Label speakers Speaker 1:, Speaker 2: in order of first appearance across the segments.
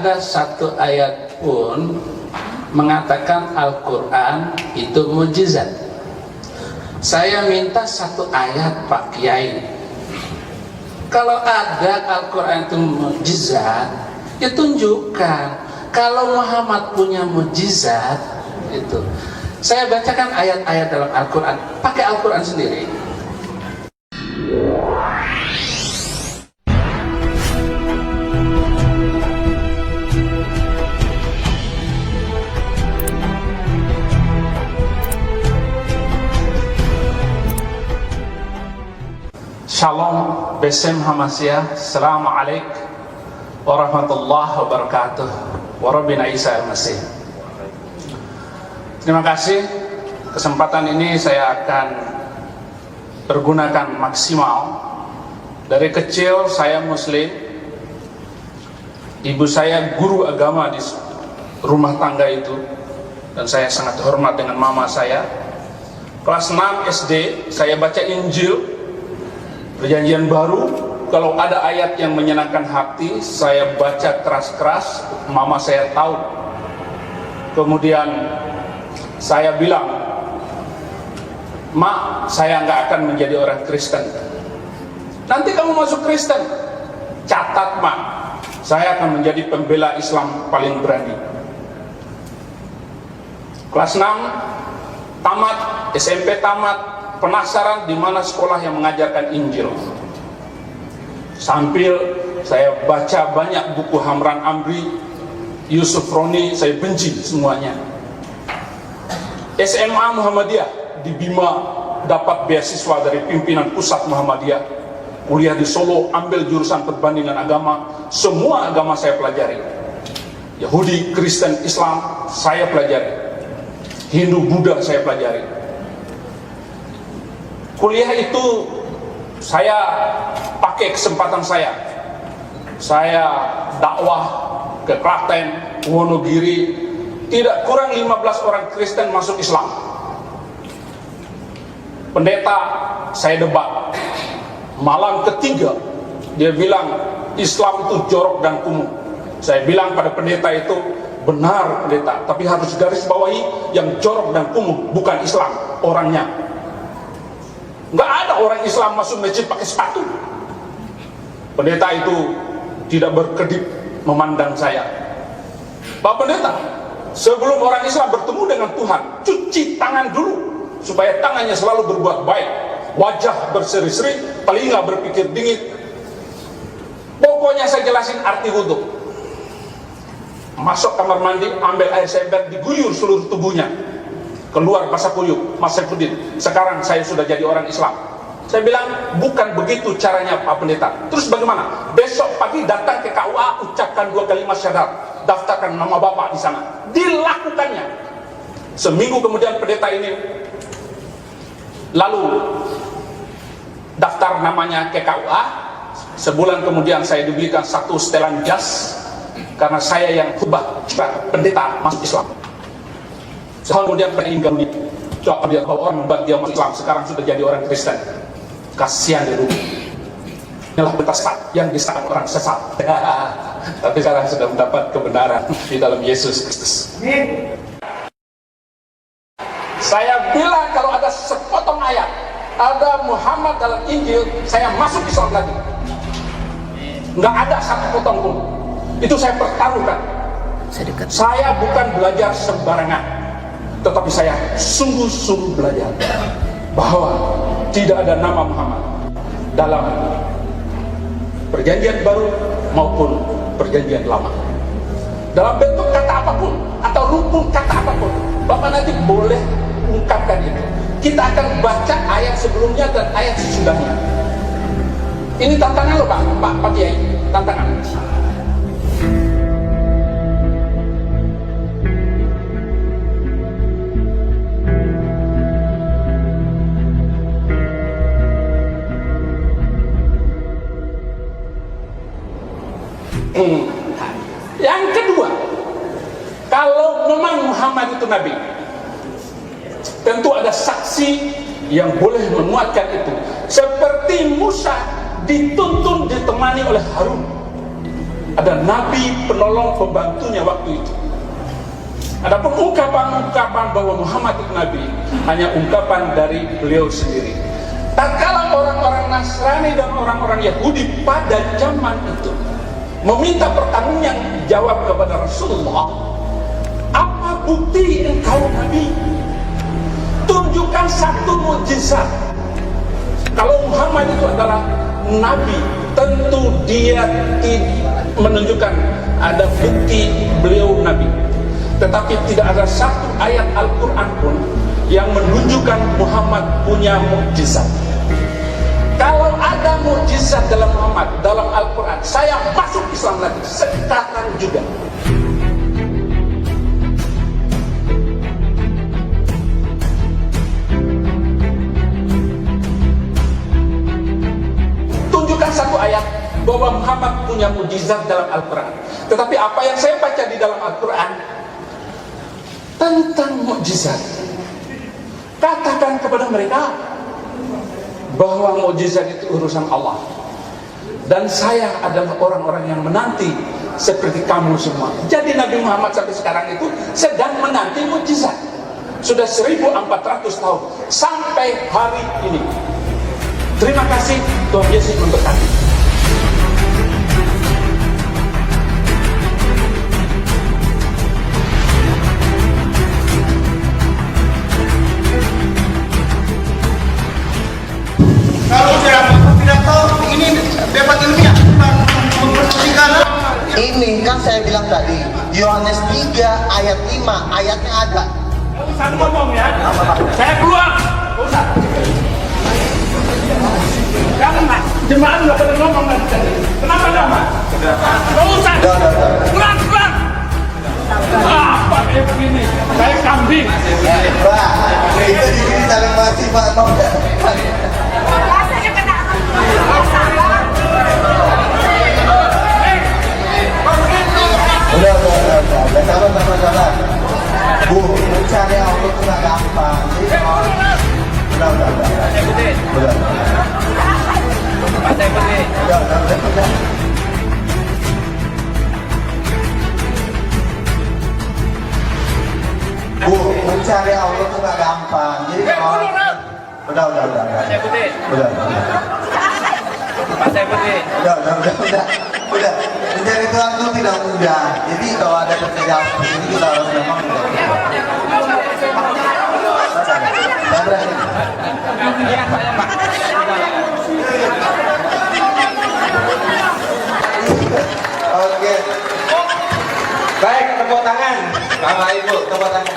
Speaker 1: ada satu ayat pun mengatakan Al-Quran itu mukjizat. Saya minta satu ayat Pak Kiai. Kalau ada Al-Quran itu mukjizat, ya tunjukkan. Kalau Muhammad punya mukjizat, itu saya bacakan ayat-ayat dalam Al-Quran, pakai Al-Quran sendiri. Shalom, Besem Hamasya, Assalamualaikum warahmatullahi wabarakatuh. Warabina Isa al-Masih. Terima kasih. Kesempatan ini saya akan pergunakan maksimal. Dari kecil saya Muslim. Ibu saya guru agama di rumah tangga itu, dan saya sangat hormat dengan mama saya. Kelas 6 SD saya baca Injil Perjanjian Baru. Kalau ada ayat yang menyenangkan hati, saya baca keras-keras, mama saya tahu. Kemudian saya bilang, "Mak, saya nggak akan menjadi orang Kristen." "Nanti kamu masuk Kristen." "Catat, Mak, saya akan menjadi pembela Islam paling berani." Kelas 6 tamat, SMP tamat, penasaran di mana sekolah yang mengajarkan Injil. Sambil saya baca banyak buku Hamran Amri, Yusuf Roni, saya benci semuanya. SMA Muhammadiyah di Bima, dapat beasiswa dari pimpinan pusat Muhammadiyah. Kuliah di Solo, ambil jurusan perbandingan agama. Semua agama saya pelajari. Yahudi, Kristen, Islam saya pelajari. Hindu, Buddha saya pelajari. Kuliah itu saya pakai kesempatan saya dakwah ke Klaten, Wonogiri, tidak kurang 15 orang Kristen masuk Islam. Pendeta saya debat. Malam ketiga dia bilang Islam itu jorok dan kumuh. Saya bilang pada pendeta itu, "Benar pendeta, tapi harus garis bawahi yang jorok dan kumuh bukan Islam, orangnya." Nggak ada orang Islam masuk masjid pakai sepatu. Pendeta itu tidak berkedip memandang saya. "Pak Pendeta, sebelum orang Islam bertemu dengan Tuhan, cuci tangan dulu supaya tangannya selalu berbuat baik, wajah berseri-seri, telinga berpikir dingin." Pokoknya saya jelasin arti wudhu. Masuk kamar mandi, ambil air sember, diguyur seluruh tubuhnya. Keluar basah kuyup, "Mas Saifuddin, sekarang saya sudah jadi orang Islam." Saya bilang, "Bukan begitu caranya Pak Pendeta." "Terus bagaimana?" "Besok pagi datang ke KUA, ucapkan 2 kalimat syahadat, daftarkan nama Bapak di sana." Dilakukannya. Seminggu kemudian pendeta ini lalu daftar namanya ke KUA. Sebulan kemudian saya dibelikan 1 setelan jas karena saya yang khutbah pendeta masuk Islam. Setahun kemudian peninggal dunia. Coba dia kalau orang membuat dia masuk Islam, sekarang sudah jadi orang Kristen. Kasihan dia dulu. Inilah betas yang disahkan orang sesat. Tapi sekarang sudah mendapat kebenaran di dalam Yesus Kristus. Saya bilang kalau ada sepotong ayat, ada Muhammad dalam Injil, saya masuk Islam lagi. Nggak ada satu potong pun. Itu saya pertaruhkan. Saya bukan belajar sembarangan, tetapi saya sungguh-sungguh belajar bahwa tidak ada nama Muhammad dalam Perjanjian Baru maupun Perjanjian Lama. Dalam bentuk kata apapun atau rumpun kata apapun, Bapak nanti boleh ungkapkan itu. Kita akan baca ayat sebelumnya dan ayat sesudahnya. Ini tantangan loh Pak Kiai, tantangan. Yang kedua, kalau memang Muhammad itu Nabi, tentu ada saksi yang boleh menguatkan itu. Seperti Musa dituntun ditemani oleh Harun. ada nabi penolong pembantunya waktu itu. Adapun ungkapan-ungkapan bahwa Muhammad itu nabi hanya ungkapan dari beliau sendiri. Tatkala orang-orang Nasrani dan orang-orang Yahudi pada zaman itu meminta pertanyaan jawab kepada Rasulullah, apa bukti engkau nabi? Tunjukkan satu mukjizat. Kalau Muhammad itu adalah nabi, tentu dia menunjukkan ada bukti beliau nabi. Tetapi tidak ada satu ayat Al-Quran pun yang menunjukkan Muhammad punya mukjizat. Kalau ada mukjizat dalam Muhammad, dalam Al-Quran, saya masuk Islam lagi sekarang juga. Tunjukkan satu ayat bahwa Muhammad punya mukjizat dalam Al-Quran. Tetapi apa yang saya baca di dalam Al-Quran tentang mukjizat, katakan kepada mereka bahwa mukjizat itu urusan Allah, dan saya adalah orang-orang yang menanti seperti kamu semua. Jadi Nabi Muhammad sampai sekarang itu sedang menanti mukjizat. Sudah 1400 tahun sampai hari ini. Terima kasih, Tuhan Yesus memberkati.
Speaker 2: Kalau tidak tahu ini debat ilmiah mempersisikan. Ini kan saya bilang tadi Yohanes 3 ayat 5 ayatnya ada.
Speaker 1: Ustaz ngomong ya, saya keluar. Ustaz, jangan jemaah nggak boleh ngomong nanti. Kenapa lama? Ustaz, keluar. Apa kayak begini? Saya kambing.
Speaker 2: Pak, itu di sini saling masih Pak. Udah, sabar. Bu, mencari Allah itu nggak gampang. Udah. Bu, mencari Allah itu nggak gampang. Jadi kalau udah. Udah. Mencari Tuhan itu tidak mudah. Jadi kalau ada pekerjaan seperti ini kita harus memang Oke. Baik, tepuk tangan. Bapak Ibu, tepuk tangan.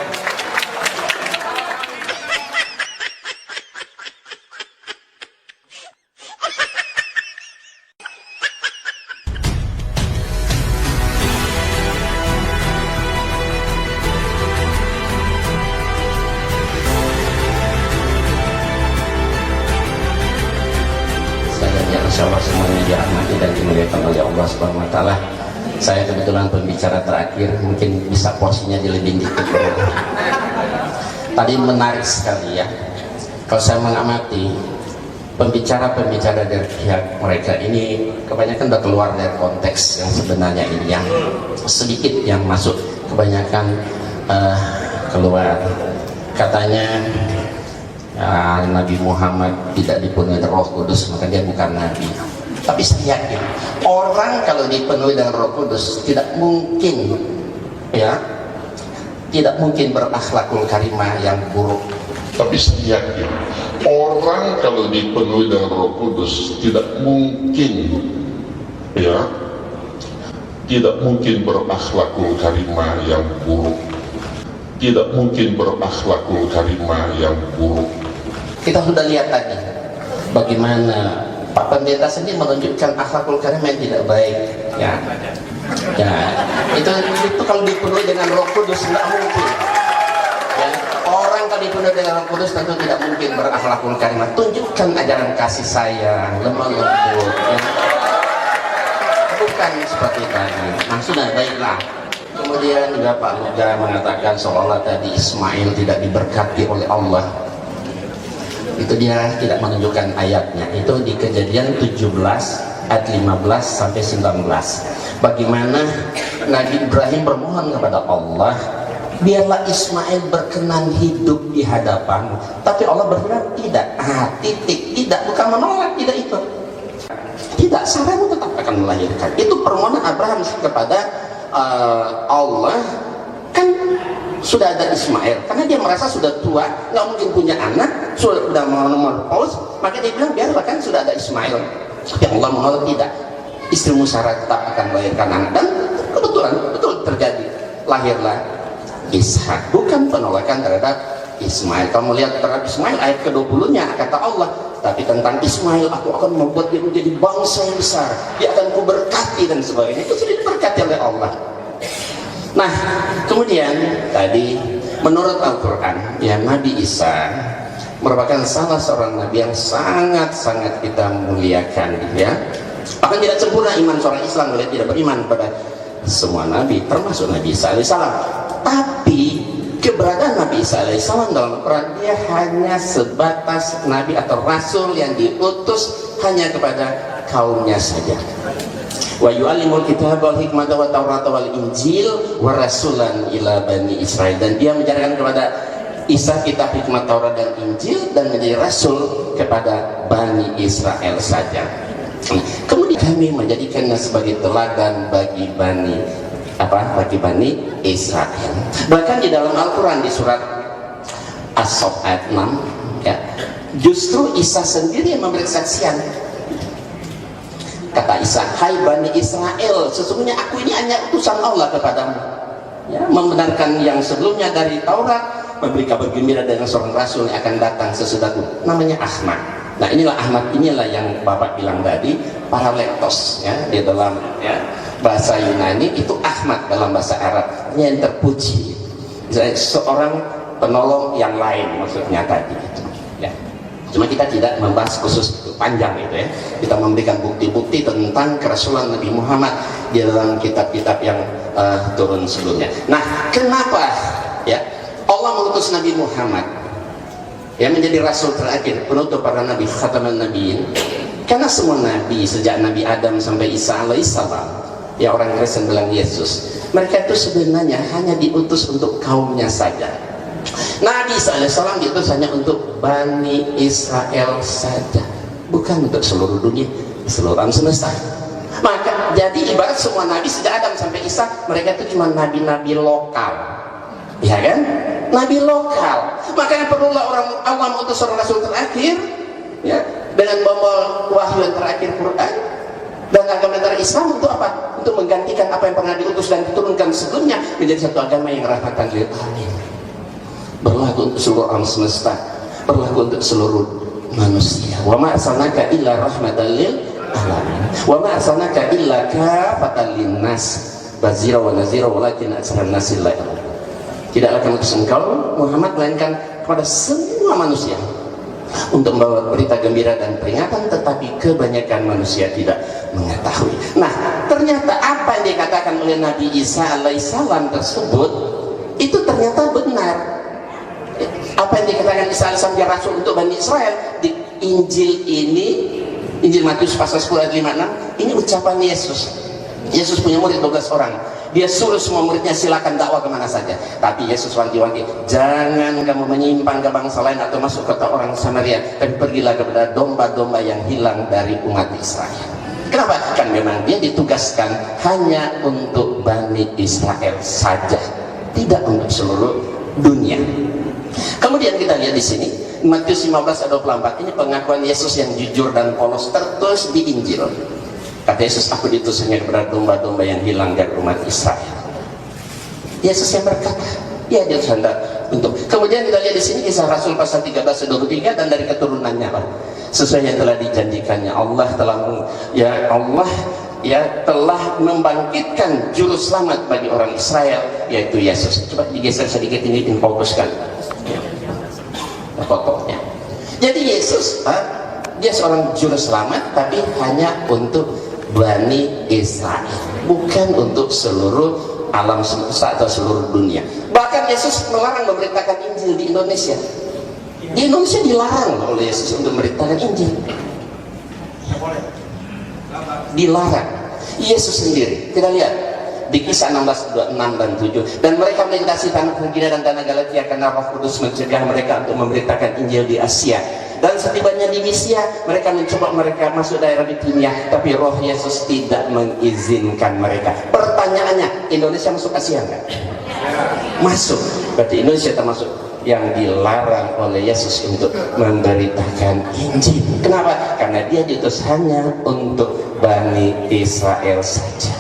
Speaker 3: Insyaallah semuanya dirahmati dan dimuliakan oleh Allah Subhanahu wa taala. Saya kebetulan pembicara terakhir, mungkin bisa porsinya dilebih dikit. Tadi menarik sekali ya. Kalau saya mengamati pembicara-pembicara dari pihak mereka ini kebanyakan udah keluar dari konteks yang sebenarnya ini, yang sedikit yang masuk, kebanyakan keluar. Katanya Nabi Muhammad tidak dipenuhi dengan Roh Kudus, maka dia bukan nabi. Tapi saya yakin orang kalau dipenuhi dengan Roh Kudus tidak mungkin berakhlakul karimah yang buruk.
Speaker 4: Tapi saya yakin orang kalau dipenuhi dengan Roh Kudus tidak mungkin berakhlakul karimah yang buruk. Tidak mungkin berakhlakul karimah yang buruk.
Speaker 3: Kita sudah lihat tadi bagaimana Pak Pendeta sendiri menunjukkan akhlakul karimah yang tidak baik. Itu kalau dipenuhi dengan Roh Kudus tidak mungkin. Orang kalau dipenuhi dengan Roh Kudus tentu tidak mungkin berakhlakul karimah. Tunjukkan ajaran kasih sayang, lemah lembut. Bukan seperti tadi. Sudah baiklah. Kemudian juga Pak Muda mengatakan seolah tadi Ismail tidak diberkati oleh Allah. Itu dia tidak menunjukkan ayatnya. Itu di Kejadian 17 ayat 15 sampai 19. Bagaimana Nabi Ibrahim bermohon kepada Allah, biarlah Ismail berkenan hidup di hadapanmu. Tapi Allah berfirman tidak. Titik, tidak, bukan menolak, tidak itu. Tidak, Sarahmu tetap akan melahirkan. Itu permohonan Abraham kepada Allah. Kan sudah ada Ismail, karena dia merasa sudah tua, nggak mungkin punya anak, sudah menopause, maka dia bilang biarlah, kan sudah ada Ismail. Tapi Allah menolak, tidak, istrimu Sarah tetap akan melahirkan anak. Dan kebetulan betul terjadi, lahirlah Ishak. Bukan penolakan terhadap Ismail. Kamu lihat terhadap Ismail ayat ke-20 nya kata Allah, tapi tentang Ismail aku akan membuat dia menjadi bangsa yang besar, dia akan kuberkati dan sebagainya. Itu sudah diberkati oleh Allah. Nah, kemudian tadi menurut Al-Quran, ya, Nabi Isa merupakan salah seorang nabi yang sangat-sangat kita muliakan, ya. Bahkan tidak sempurna iman seorang Islam kalau tidak beriman pada semua nabi, termasuk Nabi Isa alaihissalam. Tapi keberadaan Nabi Isa alaihissalam dalam Al-Quran, dia hanya sebatas nabi atau rasul yang diutus hanya kepada kaumnya saja. Wa yu'allimul kitab wal hikmata wa tawrata wal injil wa rasulan ila bani Israel. Dan dia mengajarkan kepada Isa kitab, hikmat, Taurat dan Injil, dan menjadi rasul kepada Bani Israel saja. Kemudian kami menjadikannya sebagai teladan bagi Bani Israel. Bahkan di dalam Al-Quran di surat As-Saff ayat 6, ya, justru Isa sendiri yang memberi kesaksian. Kata Isa, hai Bani Israel, sesungguhnya aku ini hanya utusan Allah kepadamu, ya, membenarkan yang sebelumnya dari Taurat, memberi kabar gembira dengan seorang rasul yang akan datang sesudahku, namanya Ahmad. Nah, inilah Ahmad, inilah yang Bapak bilang tadi, paralektos, ya, di dalam, ya, bahasa Yunani itu Ahmad, dalam bahasa Arab yang terpuji, seorang penolong yang lain maksudnya tadi, gitu, ya. Cuma kita tidak membahas khusus panjang itu, ya. Kita memberikan bukti-bukti tentang kerasulan Nabi Muhammad di dalam kitab-kitab yang turun sebelumnya. Nah, kenapa, ya, Allah mengutus Nabi Muhammad yang menjadi rasul terakhir, penutup para nabi, khataman nabiin? Karena semua nabi sejak Nabi Adam sampai Isa alaihissalam, ya, orang Kristen bilang Yesus, mereka itu sebenarnya hanya diutus untuk kaumnya saja. Nabi Isa alaihissalam diutus hanya untuk Bani Israel saja, bukan untuk seluruh dunia, seluruh alam semesta. Maka jadi ibarat semua nabi sejak Adam sampai Isa, mereka itu cuma nabi-nabi lokal, ya kan? Nabi lokal. Makanya perlulah Allah mengutus seorang rasul terakhir, ya, dengan membawa wahyu yang terakhir, Quran dan agama terakhir Islam. Untuk apa? Untuk menggantikan apa yang pernah diutus dan diturunkan sebelumnya menjadi satu agama yang rahmatan lil alamin, berlaku untuk seluruh alam semesta, berlaku untuk seluruh manusia. Wa ma arsalnaka illa rahmatan lil alamin wa ma arsalnaka illa kafatan linnas bazira wa nazira walakin aksarun nasi la ya'lamun. Tidaklah kami utus engkau Muhammad melainkan kepada semua manusia untuk membawa berita gembira dan peringatan, tetapi kebanyakan manusia tidak mengetahui. Nah, ternyata apa yang dikatakan oleh Nabi Isa alaihissalam tersebut itu ternyata benar. Apa yang dikatakan Isa alaihissalam dia rasul untuk Bani Israel di Injil ini, Injil Matius pasal 10 ayat 56, ini ucapan Yesus. Yesus punya murid 12 orang. Dia suruh semua muridnya silakan dakwah kemana saja. Tapi Yesus wanti-wanti, jangan kamu menyimpang ke bangsa lain atau masuk kota orang Samaria, tapi pergilah kepada domba-domba yang hilang dari umat Israel. Kenapa? Kan memang dia ditugaskan hanya untuk Bani Israel saja, tidak untuk seluruh dunia. Kemudian kita lihat di sini Matius 15 ayat 24, ini pengakuan Yesus yang jujur dan polos tertulis di Injil. Kata Yesus, aku diutus hanya kepada domba-domba yang hilang dari umat Israel. Yesus yang berkata, ya, dia hendak untuk. Kemudian kita lihat di sini Kisah Rasul pasal 13 ayat 23, dan dari keturunannya, Pak, sesuai yang telah dijanjikannya, Allah telah membangkitkan juru selamat bagi orang Israel, yaitu Yesus. Coba digeser sedikit ini, fokuskan fotonya. Jadi Yesus, dia seorang juru selamat, tapi hanya untuk Bani Israel, bukan untuk seluruh alam semesta atau seluruh dunia. Bahkan Yesus melarang memberitakan Injil di Indonesia. Di Indonesia dilarang oleh Yesus untuk memberitakan Injil. Dilarang. Yesus sendiri, kita lihat di Kisah 16:6 dan 7, dan mereka melintasi tanah Frigia dan tanah Galatia karena Roh Kudus mencegah mereka untuk memberitakan Injil di Asia. Dan setibanya di Misia, mereka mencoba mereka masuk daerah Bitinia, tapi Roh Yesus tidak mengizinkan mereka. Pertanyaannya, Indonesia masuk Asia enggak? Masuk. Berarti Indonesia termasuk yang dilarang oleh Yesus untuk memberitakan Injil. Kenapa? Karena dia diutus hanya untuk Bani Israel saja,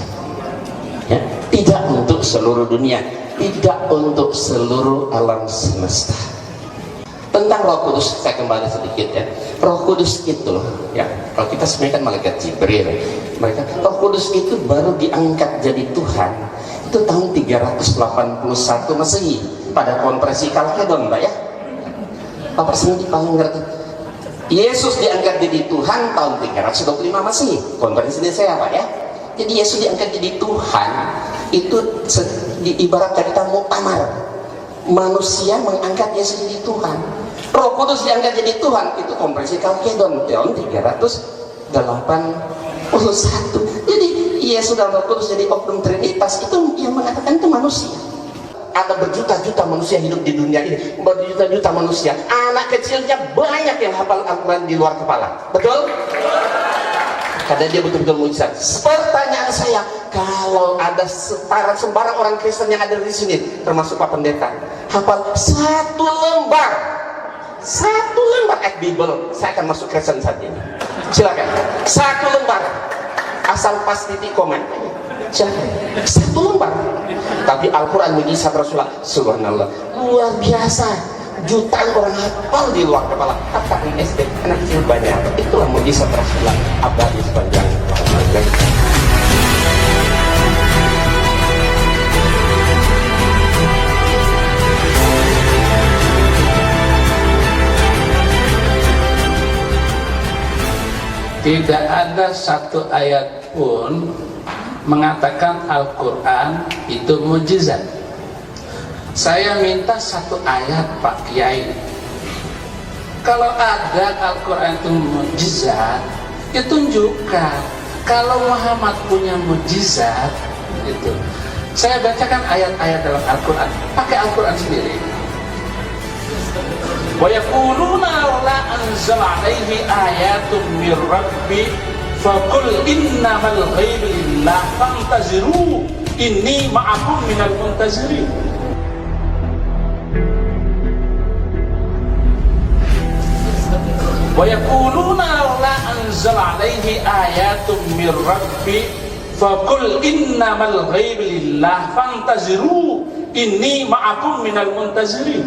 Speaker 3: ya? Tidak untuk seluruh dunia, tidak untuk seluruh alam semesta. Tentang Roh Kudus saya kembali sedikit, ya. Roh Kudus itu, ya, kalau kita sebenarnya kan malaikat Jibril, mereka Roh Kudus itu baru diangkat jadi Tuhan itu tahun 381 Masehi pada konferensi Kalkedon, Mbak, ya. Bapak sendiri paling ngerti. Yesus diangkat jadi Tuhan tahun 325 Masehi, konferensi ini saya, Pak, ya. Jadi Yesus diangkat jadi Tuhan itu ibarat kita muktamar, manusia mengangkat Yesus jadi Tuhan. Roh Kudus diangkat jadi Tuhan itu konferensi Kalkedon tahun 381. Jadi Yesus dan Roh Kudus jadi oknum Trinitas itu yang mengatakan itu manusia. Ada berjuta-juta manusia hidup di dunia ini, berjuta-juta manusia, anak kecilnya banyak yang hafal Al-Quran di luar kepala, betul? Karena dia betul-betul mujizat. Pertanyaan saya, kalau ada sembarang orang Kristen yang ada di sini, termasuk Pak Pendeta, hafal satu lembar ayat Bible, saya akan masuk Kristen saat ini. Silakan, satu lembar, asal pas titik komen. Silakan, satu lembar. Tapi Al-Quran mujizat Rasulullah, subhanallah, luar biasa. Jutaan orang hafal di luar kepala, kata SD, anak kecil banyak. Itulah mujizat Rasulullah abadi sepanjang zaman.
Speaker 1: Tidak ada satu ayat pun mengatakan Al-Quran itu mujizat. Saya minta satu ayat, Pak Kiai. Kalau ada Al-Quran itu mujizat, ya tunjukkan. Kalau Muhammad punya mujizat, itu. Saya bacakan ayat-ayat dalam Al-Quran, pakai Al-Quran sendiri. Wa yaquluna la anzala alaihi ayatun mir rabbi faqul innamal ghaibu lillah fantaziru inni ma'akum minal muntazirin. Wa yaquluna la anzala alaihi ayatun mir rabbi faqul innamal ghaibu lillah fantaziru inni ma'akum minal muntazirin.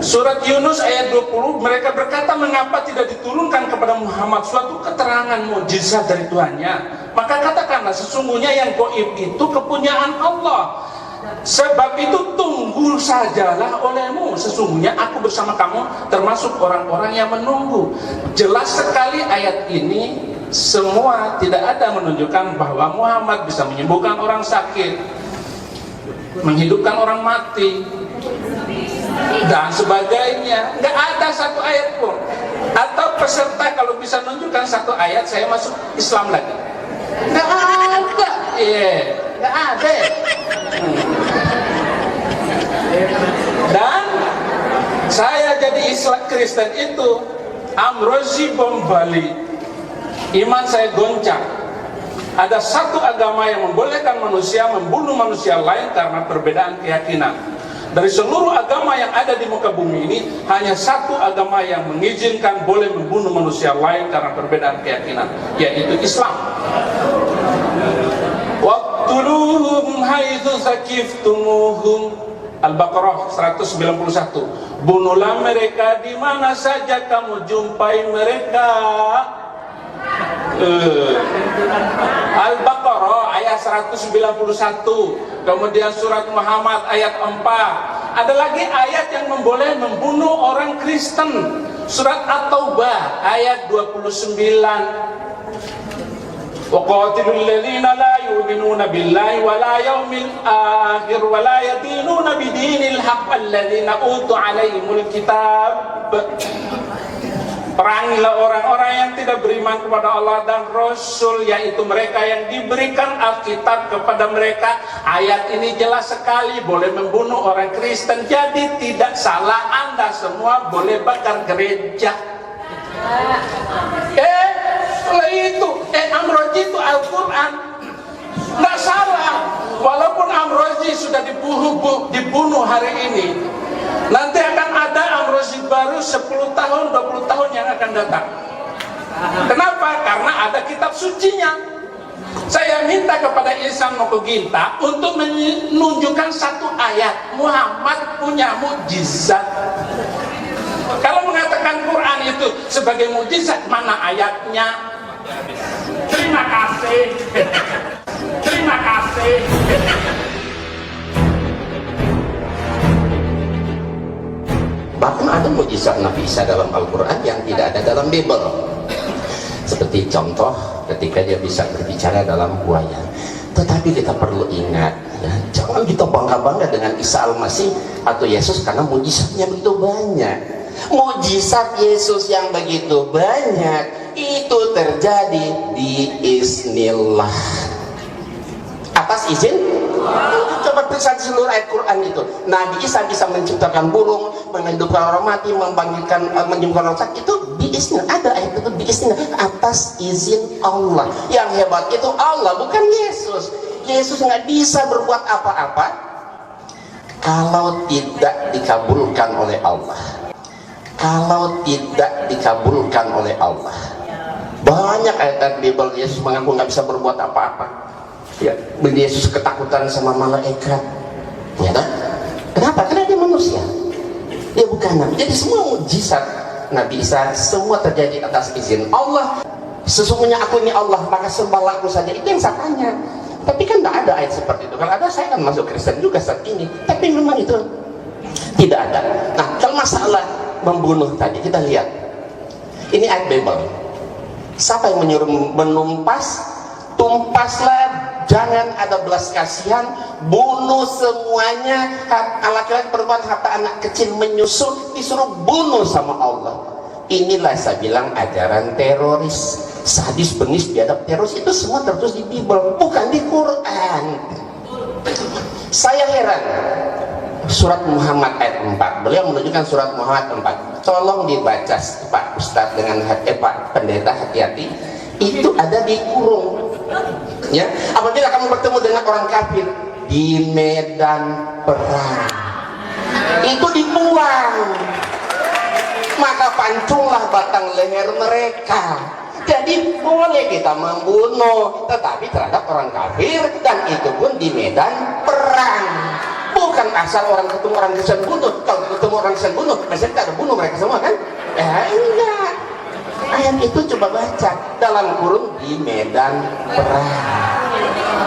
Speaker 1: Surat Yunus ayat 20, mereka berkata, mengapa tidak diturunkan kepada Muhammad suatu keterangan mukjizat dari Tuhannya? Maka katakanlah, sesungguhnya yang gaib itu kepunyaan Allah. Sebab itu tunggu sajalah olehmu, sesungguhnya aku bersama kamu termasuk orang-orang yang menunggu. Jelas sekali ayat ini, semua tidak ada menunjukkan bahwa Muhammad bisa menyembuhkan orang sakit, menghidupkan orang mati, dan sebagainya. Nggak ada satu ayat pun. Atau peserta kalau bisa menunjukkan satu ayat, saya masuk Islam lagi. Nggak ada. Nggak ada. Dan saya jadi Islam Kristen itu Amrozi bom Bali, iman saya goncang. Ada satu agama yang membolehkan manusia membunuh manusia lain karena perbedaan keyakinan. Dari seluruh agama yang ada di muka bumi ini, hanya satu agama yang mengizinkan boleh membunuh manusia lain karena perbedaan keyakinan, yaitu Islam. Waqtuluhum haitsu saqiftumuhum. Al-Baqarah 191. Bunuhlah mereka di mana saja kamu jumpai mereka. Al-Baqarah ayat 191. Kemudian surat Muhammad ayat 4. Ada lagi ayat yang memboleh membunuh orang Kristen. Surat At-Taubah ayat 29. وَقَاتِلُوا الَّذِينَ لَا يُؤْمِنُونَ بِاللَّهِ وَلَا يَوْمِ الْآخِرِ وَلَا يَدِينُونَ بِدِينِ الْحَقِّ الَّذِينَ أُوتُوا عَلَيْهِمُ الْكِتَابَ. Perangilah orang-orang yang tidak beriman kepada Allah dan Rasul, yaitu mereka yang diberikan Alkitab kepada mereka. Ayat ini jelas sekali, boleh membunuh orang Kristen. Jadi tidak salah, Anda semua boleh bakar gereja. Amrozi itu Al-Quran, nggak salah. Walaupun Amrozi sudah dibunuh hari ini, nanti akan ada Amrozi baru 10 tahun, 20 tahun yang akan datang. Kenapa? Karena ada kitab sucinya. Saya minta kepada Ihsan Mokoginta untuk menunjukkan satu ayat. Muhammad punya mukjizat. Kalau mengatakan Quran itu sebagai mukjizat, mana ayatnya? Terima kasih. Terima kasih.
Speaker 3: Bahkan ada mukjizat Nabi Isa dalam Al-Quran yang tidak ada dalam Bible. Seperti contoh ketika dia bisa berbicara dalam buaya. Tetapi kita perlu ingat, ya, jangan kita bangga-bangga dengan Isa Al-Masih atau Yesus karena mukjizatnya begitu banyak. Mukjizat Yesus yang begitu banyak itu terjadi biiznillah, atas izin. Coba periksa seluruh ayat Quran itu. Nabi Isa bisa menciptakan burung, menghidupkan orang mati, menyembuhkan orang sakit, itu biiznillah. Ada ayat itu biiznillah, atas izin Allah. Yang hebat itu Allah, bukan Yesus. Yesus nggak bisa berbuat apa-apa kalau tidak dikabulkan oleh Allah. Kalau tidak dikabulkan oleh Allah. Banyak ayat-ayat Bible Yesus mengaku nggak bisa berbuat apa-apa. Ya, Yesus ketakutan sama malaikat. Ya kan? Kenapa? Karena dia manusia. Dia bukan nabi. Jadi semua mukjizat Nabi Isa semua terjadi atas izin Allah. Sesungguhnya aku ini Allah, maka sembahlah aku saja. Itu yang saya tanya. Tapi kan tidak ada ayat seperti itu. Kalau ada, saya kan masuk Kristen juga saat ini. Tapi memang itu tidak ada. Nah, kalau masalah membunuh tadi, kita lihat. Ini ayat Bible. Siapa yang menyuruh menumpas? Tumpaslah, jangan ada belas kasihan, bunuh semuanya. Laki-laki, perempuan, harta, anak kecil menyusul, disuruh bunuh sama Allah. Inilah saya bilang ajaran teroris, sadis, bengis, biadab. Teroris itu semua tertulis di Bible, bukan di Quran. Saya heran. Surat Muhammad ayat 4, beliau menunjukkan surat Muhammad 4. Tolong dibaca Pak Ustadz dengan Pak Pendeta, hati-hati. Itu ada di kurung. Ya, apabila kamu bertemu dengan orang kafir di medan perang, itu dibuang, maka pancunglah batang leher mereka. Jadi boleh kita membunuh, tetapi terhadap orang kafir, dan itu pun di medan perang. Bukan asal orang ketemu orang Kristen bunuh. Kalau ketemu orang Kristen bunuh, masih kita ada bunuh mereka semua kan? Enggak. Ayat itu coba baca, dalam kurung di medan perang.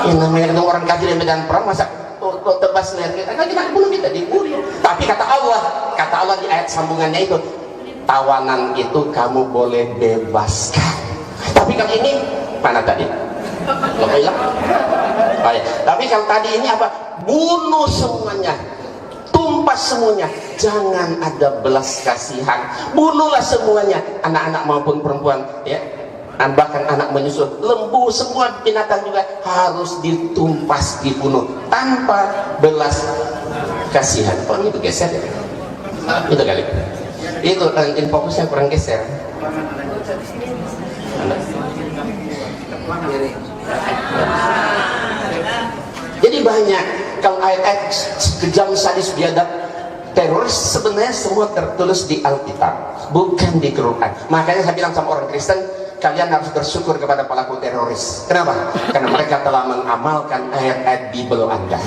Speaker 3: Yang namanya ketemu orang kafir di medan perang, masa tebas leher kita? Kan kita bunuh, kita dibunuh. Tapi kata Allah di ayat sambungannya itu, tawanan itu kamu boleh bebaskan. Tapi kalau ini mana tadi? Lo bilang? Oh, ya. Tapi kalau tadi ini apa? Bunuh semuanya, tumpas semuanya, jangan ada belas kasihan, bunuhlah semuanya, anak-anak maupun perempuan, ya, dan bahkan anak menyusul, lembu, semua binatang juga harus ditumpas, dibunuh tanpa belas kasihan. Oh, itu geser ya? Itu kali. Itu fokusnya kurang geser. Jadi banyak kalau ayat-ayat kejam, sadis, biadab, teroris sebenarnya semua tertulis di Alkitab, bukan di Quran. Makanya saya bilang sama orang Kristen, kalian harus bersyukur kepada pelaku teroris. Kenapa? Karena mereka telah mengamalkan ayat-ayat Bible Anda.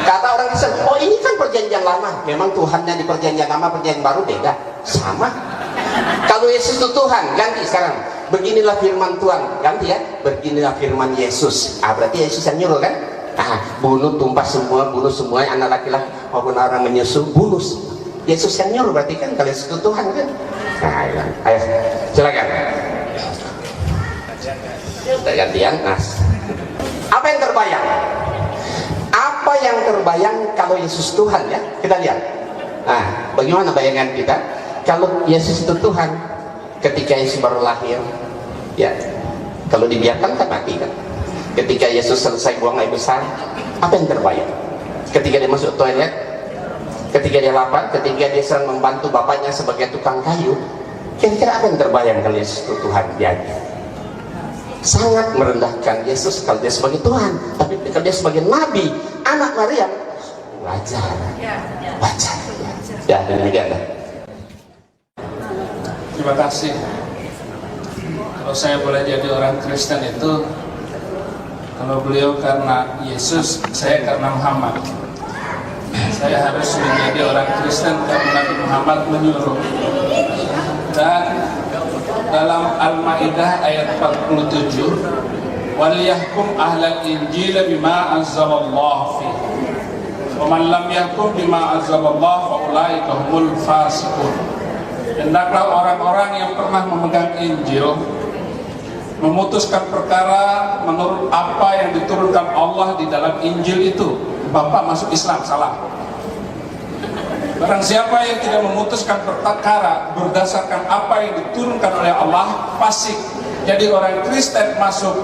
Speaker 3: Kata orang Kristen, oh ini kan perjanjian lama. Memang Tuhannya di perjanjian lama, perjanjian baru beda. Sama. Kalau Yesus itu Tuhan, ganti sekarang. Beginilah firman Tuhan, ganti ya. Beginilah firman Yesus. Berarti Yesus yang nyuruh kan? Bunuh, tumpas semua, bunuh semua anak laki-laki maupun orang menyusul, bunuh. Yesus yang nyuruh berarti kan, kalau Yesus itu Tuhan kan? Ayo, silakan. Kita gantian. Apa yang terbayang? Apa yang terbayang kalau Yesus Tuhan ya? Kita lihat. Nah, bagaimana bayangan kita kalau Yesus itu Tuhan ketika Yesus baru lahir? Ya, kalau dibiarkan kan mati kan. Ketika Yesus selesai buang air besar, apa yang terbayang? Ketika dia masuk toilet, ketika dia lapar, ketika dia sedang membantu bapaknya sebagai tukang kayu, kira-kira apa yang terbayang kalau Yesus itu Tuhan dia? Sangat merendahkan Yesus kalau dia sebagai Tuhan, tapi kalau dia sebagai Nabi, anak Maryam, wajar. Ya, demikian.
Speaker 1: Terima kasih. Kalau saya boleh jadi orang Kristen itu, kalau beliau karena Yesus, saya karena Muhammad. Saya harus menjadi orang Kristen karena Nabi Muhammad menyuruh. Dan dalam Al-Maidah ayat 47, "Waliyahkum ahlal injil bima anzalallahu fi. Wa man lam yahkum bima anzalallahu fa ulaika humul fasiqun." Hendaklah orang-orang yang pernah memegang Injil memutuskan perkara menurut apa yang diturunkan Allah di dalam Injil itu. Bapak masuk Islam, salah. Barang siapa yang tidak memutuskan perkara berdasarkan apa yang diturunkan oleh Allah, fasik. Jadi orang Kristen masuk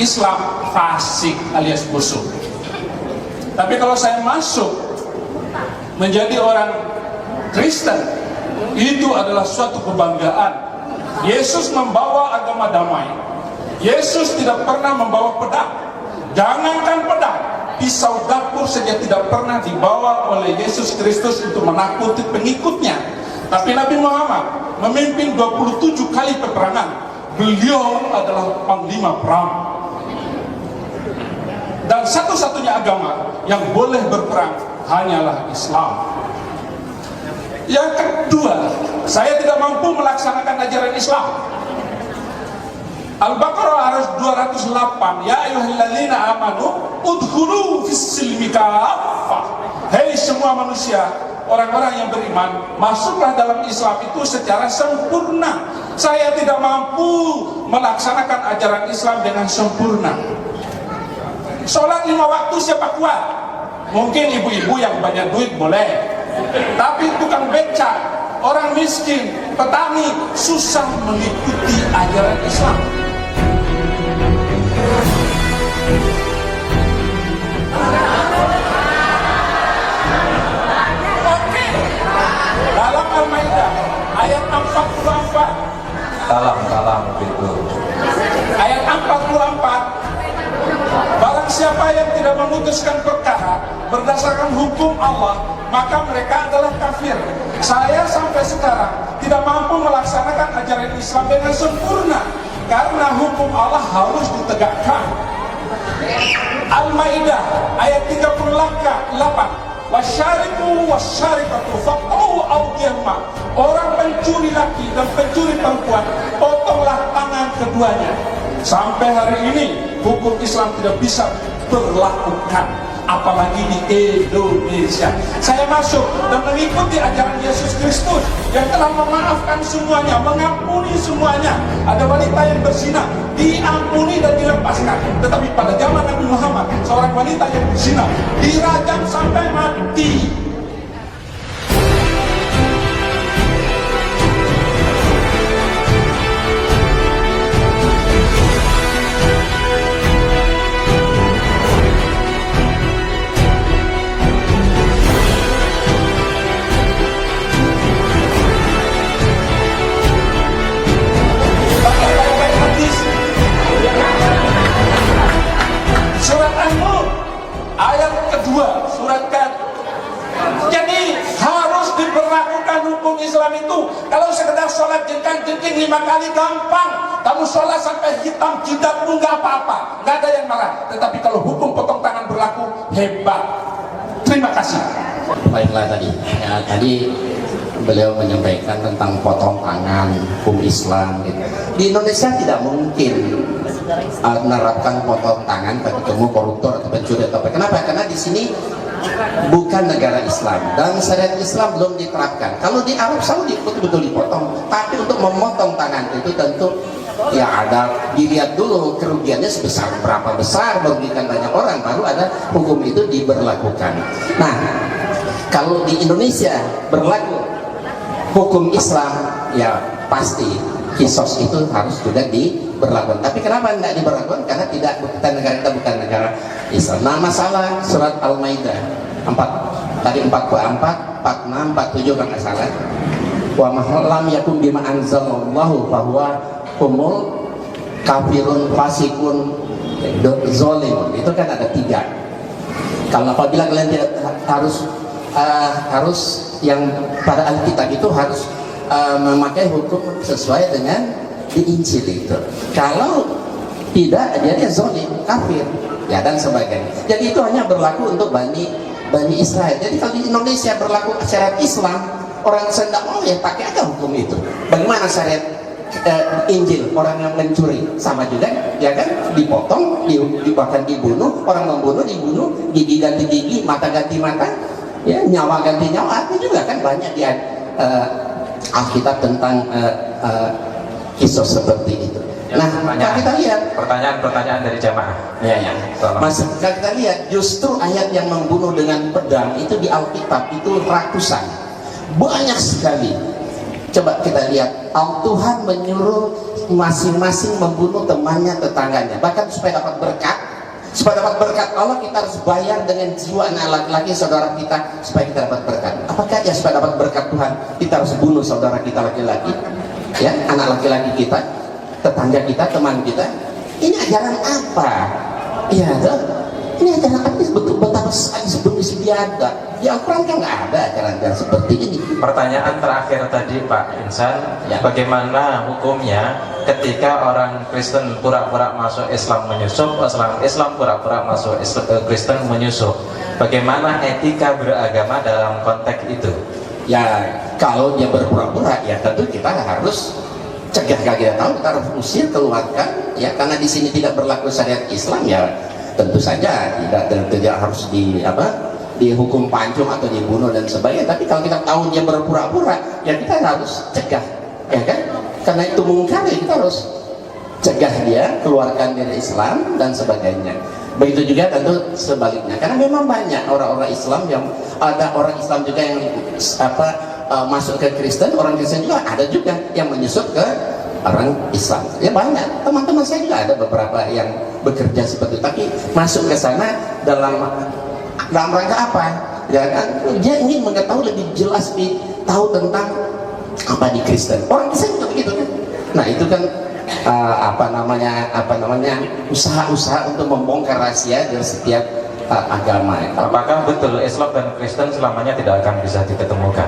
Speaker 1: Islam, fasik alias busuk. Tapi kalau saya masuk menjadi orang Kristen, itu adalah suatu kebanggaan. Yesus membawa agama damai. Yesus tidak pernah membawa pedang. Jangankan pedang, pisau dapur saja tidak pernah dibawa oleh Yesus Kristus untuk menakuti pengikutnya. Tapi Nabi Muhammad memimpin 27 kali peperangan. Beliau adalah panglima perang. Dan satu-satunya agama yang boleh berperang hanyalah Islam. Yang kedua, saya tidak mampu melaksanakan ajaran Islam. Al-Baqarah ayat 208, "Ya ayyuhalladzina amanu udkhulu fis-silmi kaffah." Hei semua manusia, orang-orang yang beriman, masuklah dalam Islam itu secara sempurna. Saya tidak mampu melaksanakan ajaran Islam dengan sempurna. Sholat 5 waktu siapa kuat? Mungkin ibu-ibu yang banyak duit boleh. Tapi tukang beca, orang miskin, petani susah mengikuti ajaran Islam. Oke. Dalam Al-Maidah ayat 44.
Speaker 5: Salam gitu.
Speaker 1: Ayat 44. Barang siapa yang tidak memutuskan perkara berdasarkan hukum Allah, maka mereka adalah kafir. Saya sampai sekarang tidak mampu melaksanakan ajaran Islam dengan sempurna karena hukum Allah harus ditegakkan. Al-Maidah ayat 38, "Wasyariku wasyarikatu faqta'u awdiyahuma." Orang pencuri laki dan pencuri perempuan, potonglah tangan keduanya. Sampai hari ini hukum Islam tidak bisa berlakukan, apalagi di Indonesia. Saya masuk dan mengikuti ajaran Yesus Kristus yang telah memaafkan semuanya, mengampuni semuanya. Ada wanita yang berzina, diampuni dan dilepaskan. Tetapi pada zaman Nabi Muhammad, seorang wanita yang berzina dirajam sampai mati. Surat An-Nur ayat kedua, surat kan. Jadi harus diberlakukan hukum Islam itu. Kalau sekedar sholat jengkang-jengking 5 kali gampang. Kamu sholat sampai hitam jidatmu nggak apa-apa, nggak ada yang marah. Tetapi kalau hukum potong tangan berlaku, hebat. Terima kasih.
Speaker 3: Baiklah tadi beliau menyampaikan tentang potong tangan, hukum Islam gitu. Di Indonesia tidak mungkin menerapkan potong tangan bagi ketemu koruptor atau pencuri atau apa. Kenapa? Karena di sini bukan negara Islam dan syariat Islam belum diterapkan. Kalau di Arab Saudi betul-betul dipotong, tapi untuk memotong tangan itu tentu ya ada dilihat dulu kerugiannya sebesar berapa besar, merugikan banyak orang, baru ada hukum itu diberlakukan. Nah, Kalau di Indonesia berlaku hukum Islam, ya pasti kisos itu harus juga diberlakukan. Tapi kenapa tidak diberlakukan? Karena kita bukan negara Islam. Nah, masalah surat Al-Maidah 44, 46, 47 kalau nggak salah. Wa mahallam yakum bima anzalallahu bahwa humul kafirun fasikun zolimun. Itu kan ada 3. Kalau apabila kalian tidak harus yang pada Alkitab itu harus memakai hukum sesuai dengan di Injil itu. Kalau tidak, dia zolim, kafir, ya dan sebagainya. Jadi itu hanya berlaku untuk Bani Israel. Jadi kalau di Indonesia berlaku syariat Islam, orang tidak mau ya pakai aja hukum itu. Bagaimana syariat Injil? Orang yang mencuri sama juga, ya kan, dipotong, bahkan dibunuh. Orang membunuh dibunuh, gigi ganti gigi, mata ganti mata, ya nyawa ganti nyawa. Itu juga kan banyak di Alkitab tentang kisah seperti itu.
Speaker 5: Ya,
Speaker 3: nah, kalau kita lihat
Speaker 5: pertanyaan dari jamaah.
Speaker 3: Ya. Mas, kalau kita lihat justru ayat yang membunuh dengan pedang itu di Alkitab itu ratusan, banyak sekali. Coba kita lihat, Tuhan menyuruh masing-masing membunuh temannya, tetangganya, bahkan supaya dapat berkat. Supaya dapat berkat Allah, kita harus bayar dengan jiwa anak laki-laki saudara kita supaya kita dapat berkat. Apakah ya supaya dapat berkat Tuhan kita harus bunuh saudara kita laki-laki, ya, anak laki-laki kita, tetangga kita, teman kita? Ini ajaran apa? Ya, ini ajaran apa? Betul-betul sebelum ada di Al-Quran kan nggak ada ajaran-ajaran seperti ini.
Speaker 5: Pertanyaan terakhir tadi Pak Insan,
Speaker 3: Ya.
Speaker 5: bagaimana hukumnya ketika orang Kristen pura-pura masuk Islam menyusup, Islam pura-pura masuk Kristen menyusup? Bagaimana etika beragama dalam konteks itu?
Speaker 3: Ya, kalau dia berpura-pura, ya tentu kita harus cegah. Kita tahu kita harus usir, keluarkan, ya, karena di sini tidak berlaku syariat Islam, ya tentu saja tidak harus dihukum pancung atau dibunuh dan sebagainya. Tapi kalau kita tahu dia berpura-pura, ya kita harus cegah, ya kan? Karena itu mungkar, ya kita harus cegah dia, keluarkan dari Islam dan sebagainya. Begitu juga tentu sebaliknya, karena memang banyak orang-orang Islam yang ada, orang Islam juga yang masuk ke Kristen, orang Kristen juga ada juga yang menyusup ke orang Islam. Ya banyak, teman-teman saya juga ada beberapa yang bekerja seperti itu, tapi masuk ke sana dalam rangka apa? Ya kan, dia ingin mengetahui lebih jelas, tahu tentang apa di Kristen. Orang Kristen juga begitu kan. Nah itu kan usaha-usaha untuk membongkar rahasia dari setiap agama.
Speaker 5: Apakah betul Islam dan Kristen selamanya tidak akan bisa diketemukan?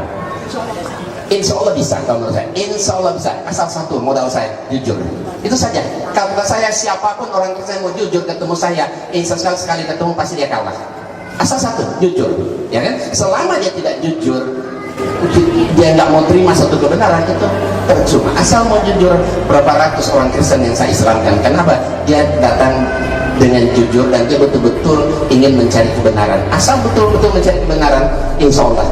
Speaker 3: Insya Allah bisa, kalau menurut saya. Insya Allah bisa. Asal satu, modal saya jujur. Itu saja. Kalau saya siapapun orang Kristen mau jujur ketemu saya, insya Allah sekali ketemu pasti dia kalah. Asal satu, jujur, ya kan? Selama dia tidak jujur, dia nggak mau terima satu kebenaran, itu percuma. Asal mau jujur, berapa ratus orang Kristen yang saya Islamkan, kenapa? Dia datang dengan jujur dan dia betul-betul ingin mencari kebenaran. Asal betul-betul mencari kebenaran, insya Allah.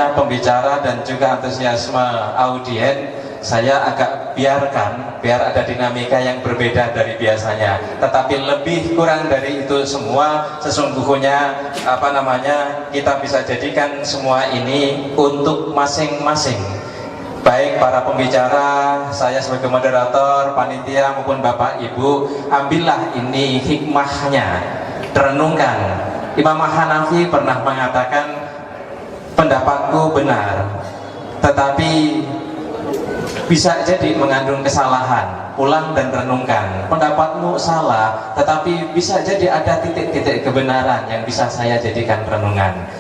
Speaker 5: Pembicara dan juga antusiasme audien saya agak biarkan biar ada dinamika yang berbeda dari biasanya, tetapi lebih kurang dari itu semua sesungguhnya kita bisa jadikan semua ini untuk masing-masing, baik para pembicara, saya sebagai moderator, panitia maupun Bapak Ibu, ambillah ini hikmahnya, renungkan. Imam Hanafi pernah mengatakan, pendapatku benar, tetapi bisa jadi mengandung kesalahan. Ulang dan renungkan. Pendapatmu salah, tetapi bisa jadi ada titik-titik kebenaran yang bisa saya jadikan renungan.